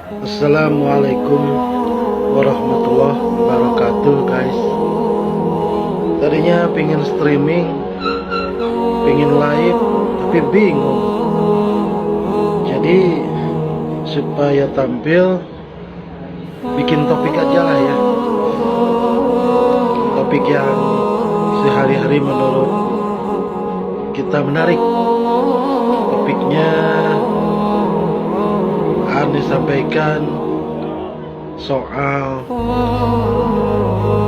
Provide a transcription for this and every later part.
Assalamualaikum warahmatullahi wabarakatuh guys. Tadinya pengen streaming, pengen live, tapi bingung. Jadi supaya tampil, bikin topik aja lah ya. Topik yang sehari-hari menurut kita menarik. Topiknya disampaikan soal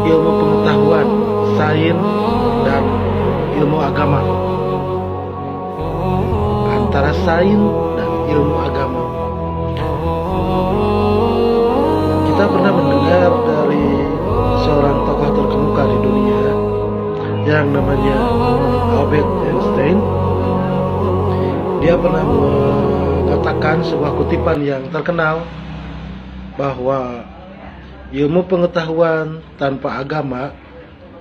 ilmu pengetahuan, sains dan ilmu agama. Antara sains dan ilmu agama. Kita pernah mendengar dari seorang tokoh terkemuka di dunia yang namanya Albert Einstein. Dia pernah mengatakan sebuah kutipan yang terkenal bahwa ilmu pengetahuan tanpa agama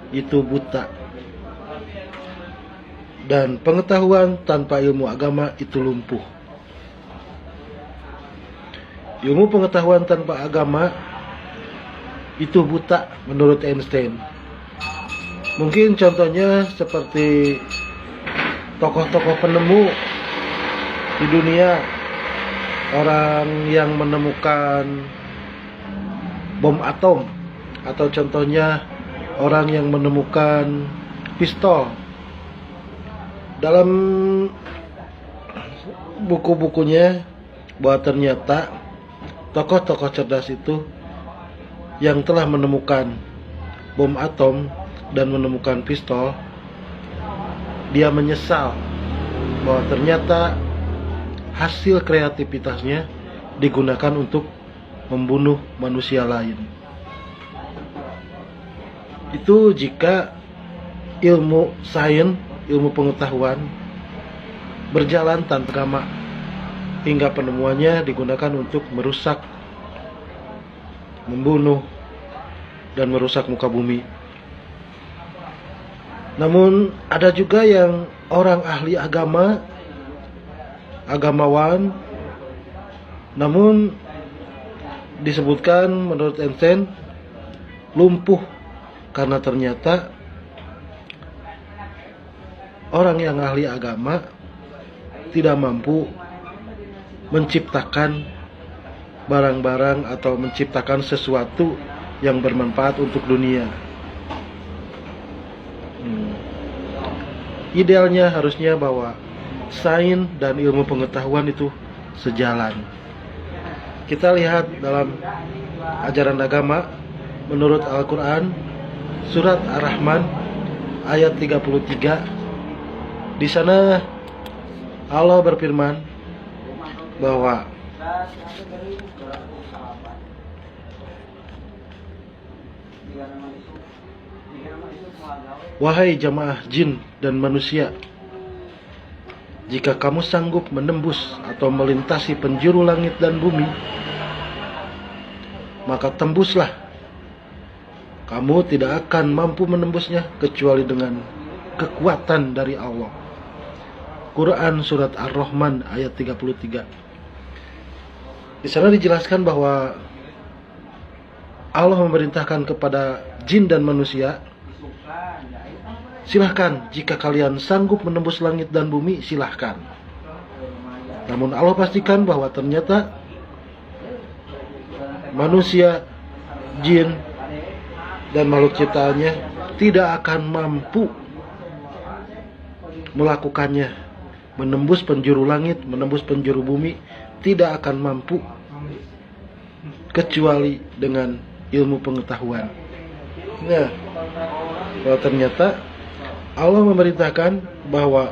itu buta, dan pengetahuan tanpa ilmu agama itu lumpuh. Ilmu pengetahuan tanpa agama itu buta menurut Einstein. Mungkin contohnya seperti tokoh-tokoh penemu di dunia, orang yang menemukan bom atom, atau contohnya orang yang menemukan pistol. Dalam buku-bukunya bahwa ternyata tokoh-tokoh cerdas itu yang telah menemukan bom atom dan menemukan pistol, dia menyesal bahwa ternyata hasil kreativitasnya digunakan untuk membunuh manusia lain. Itu jika ilmu sains, ilmu pengetahuan berjalan tanpa agama, hingga penemuannya digunakan untuk merusak, membunuh, dan merusak muka bumi. Namun ada juga yang orang ahli agama, agamawan, namun disebutkan menurut Einstein lumpuh karena ternyata orang yang ahli agama tidak mampu menciptakan barang-barang atau menciptakan sesuatu yang bermanfaat untuk dunia. Idealnya harusnya bahwa sains dan ilmu pengetahuan itu sejalan. Kita lihat dalam ajaran agama menurut Al-Quran, surat Ar-Rahman ayat 33. Di sana Allah berfirman bahwa wahai jamaah jin dan manusia, jika kamu sanggup menembus atau melintasi penjuru langit dan bumi, maka tembuslah. Kamu tidak akan mampu menembusnya kecuali dengan kekuatan dari Allah. Quran surat Ar-Rahman ayat 33. Di sana dijelaskan bahwa Allah memerintahkan kepada jin dan manusia, silahkan, jika kalian sanggup menembus langit dan bumi, silahkan. Namun Allah pastikan bahwa ternyata manusia, jin, dan makhluk ciptaannya tidak akan mampu melakukannya. Menembus penjuru langit, menembus penjuru bumi, tidak akan mampu kecuali dengan ilmu pengetahuan. Nah, bahwa ternyata Allah memerintahkan bahwa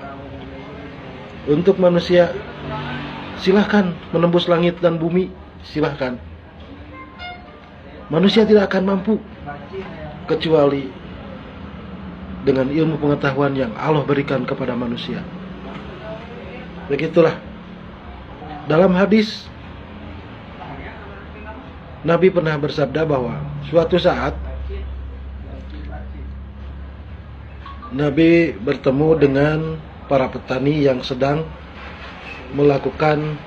untuk manusia, silahkan menembus langit dan bumi, silahkan. Manusia tidak akan mampu kecuali dengan ilmu pengetahuan yang Allah berikan kepada manusia. Begitulah. Dalam hadis, Nabi pernah bersabda bahwa suatu saat Nabi bertemu dengan para petani yang sedang melakukan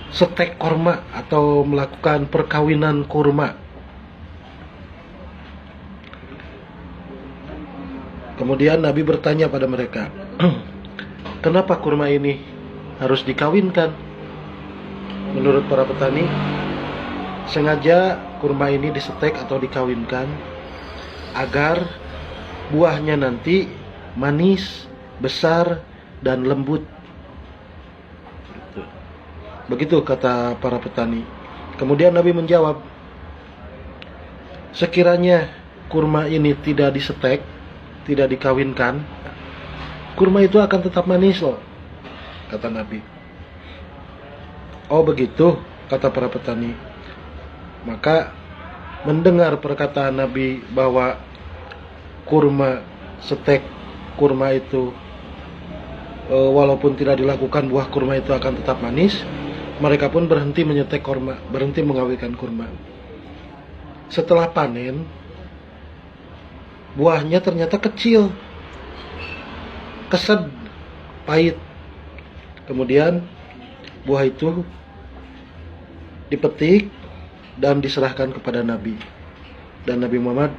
setek kurma atau melakukan perkawinan kurma. Kemudian Nabi bertanya pada mereka, kenapa kurma ini harus dikawinkan? Menurut para petani, sengaja kurma ini disetek atau dikawinkan agar buahnya nanti manis, besar, dan lembut. Begitu kata para petani. Kemudian Nabi menjawab, sekiranya kurma ini tidak disetek, tidak dikawinkan, kurma itu akan tetap manis loh, kata Nabi. Oh begitu, kata para petani. Maka mendengar perkataan Nabi bahwa kurma, setek kurma itu walaupun tidak dilakukan, buah kurma itu akan tetap manis, mereka pun berhenti menyetek kurma, berhenti mengawinkan kurma. Setelah panen, buahnya ternyata kecil, kesed, pahit. Kemudian buah itu dipetik dan diserahkan kepada Nabi. Dan Nabi Muhammad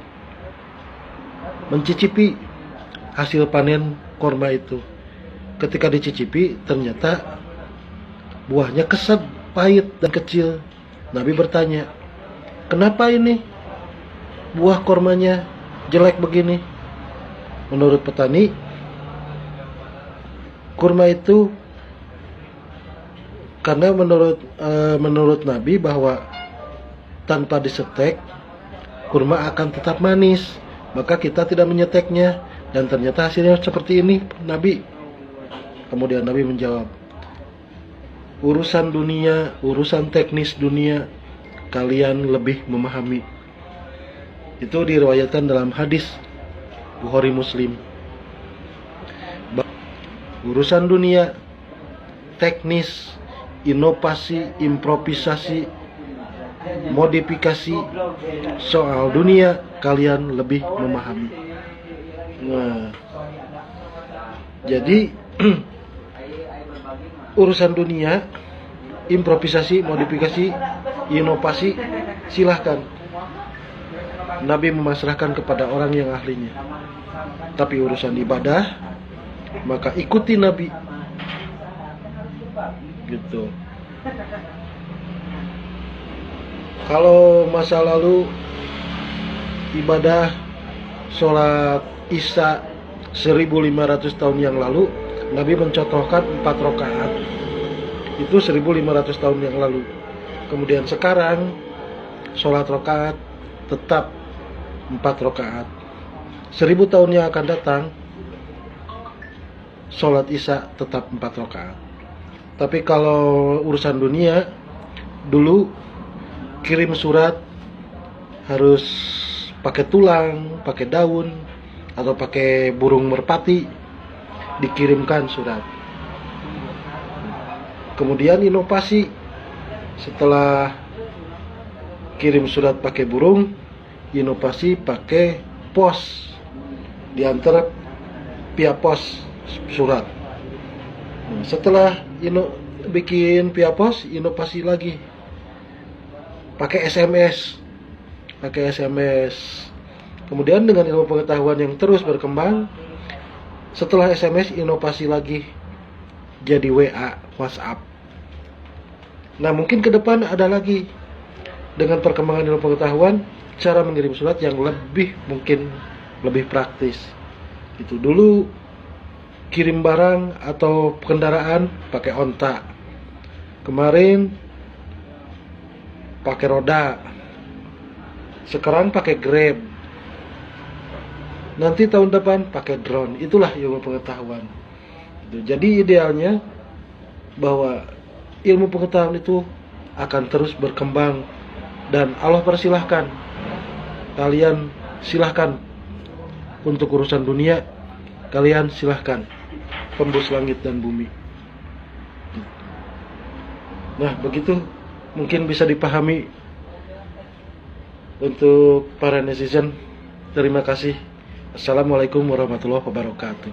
mencicipi hasil panen kurma itu. Ketika dicicipi, ternyata buahnya kesed, pahit, dan kecil. Nabi bertanya, kenapa ini buah kurmanya jelek begini? Menurut petani, kurma itu karena menurut Nabi bahwa tanpa disetek kurma akan tetap manis, maka kita tidak menyeteknya, dan ternyata hasilnya seperti ini, Nabi. Kemudian Nabi menjawab, urusan dunia, urusan teknis dunia kalian lebih memahami. Itu diriwayatkan dalam hadis Bukhari Muslim. Urusan dunia, teknis, inovasi, improvisasi, modifikasi, soal dunia kalian lebih memahami. Nah, jadi urusan dunia, improvisasi, modifikasi, inovasi, silahkan. Nabi memasrahkan kepada orang yang ahlinya. Tapi urusan ibadah, maka ikuti Nabi. Gitu. Kalau masa lalu ibadah sholat Isya 1500 tahun yang lalu, Nabi mencontohkan 4 rakaat. Itu 1500 tahun yang lalu. Kemudian sekarang sholat rakaat tetap 4 rakaat. 1000 tahun yang akan datang, sholat Isya tetap 4 rakaat. Tapi kalau urusan dunia, dulu kirim surat harus pakai tulang, pakai daun, atau pakai burung merpati, dikirimkan surat. Kemudian inovasi, setelah kirim surat pakai burung, inovasi pakai pos, diantar via pos surat. Nah, setelah bikin via pos, inovasi lagi pakai SMS, Kemudian dengan ilmu pengetahuan yang terus berkembang, setelah SMS inovasi lagi jadi WA, WhatsApp. Nah, mungkin ke depan ada lagi dengan perkembangan ilmu pengetahuan cara mengirim surat yang mungkin lebih praktis. Itu dulu kirim barang atau kendaraan pakai onta. Kemarin pakai roda. Sekarang pakai Grab. Nanti tahun depan pakai drone. Itulah ilmu pengetahuan. Jadi idealnya bahwa ilmu pengetahuan itu akan terus berkembang, dan Allah persilahkan kalian, silahkan untuk urusan dunia, kalian silahkan tembus langit dan bumi. Nah, begitu mungkin bisa dipahami untuk para netizen. Terima kasih. Assalamualaikum warahmatullahi wabarakatuh.